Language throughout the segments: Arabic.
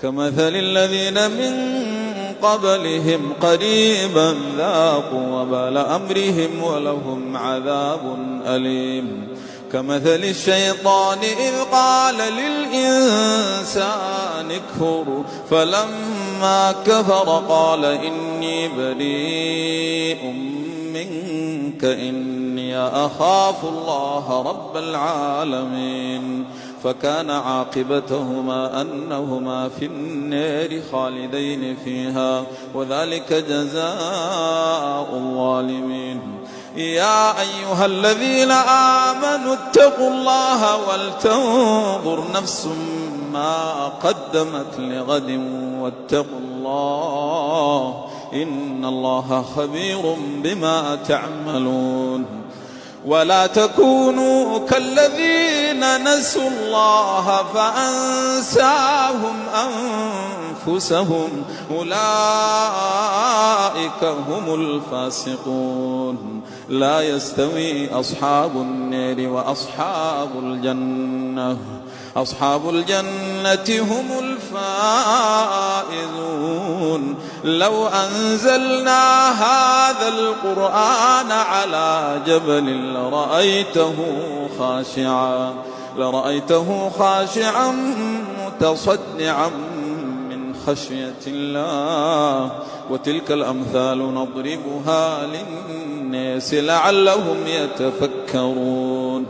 كمثل الذين من قبلهم قريبا ذاقوا وبال أمرهم ولهم عذاب أليم. كمثل الشيطان إذ قال للإنسان اكفر فلما كفر قال إني بريء منك إني أخاف الله رب العالمين. فكان عاقبتهما أنهما في النار خالدين فيها وذلك جزاء الظالمين. يا أيها الذين آمنوا اتقوا الله ولتنظر نفس ما قدمت لغد واتقوا الله إن الله خبير بما تعملون. ولا تكونوا كالذين نسوا الله فأنساهم أنفسهم أولئك هم الفاسقون. لا يستوي أصحاب النار وأصحاب الجنة أصحاب الجنة هم الفائزون. لو أنزلنا هذا القرآن على جبل لرأيته خاشعا متصدعا من خشية الله. وتلك الأمثال نضربها للناس لعلهم يتفكرون.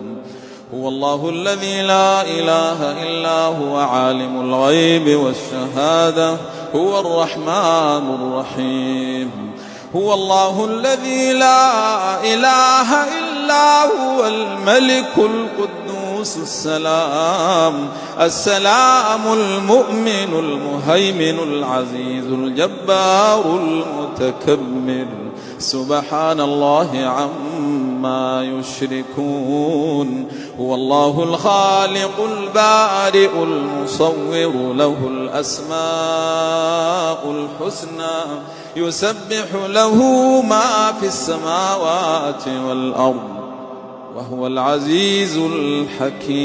هو الله الذي لا إله إلا هو عالم الغيب والشهادة هو الرحمن الرحيم. هو الله الذي لا إله إلا هو الملك القدوس السلام المؤمن المهيمن العزيز الجبار المتكبر. سبحان الله عما يشركون. هو الله الخالق البارئ المصور له الأسماء الحسنى يسبح له ما في السماوات والأرض وهو العزيز الحكيم.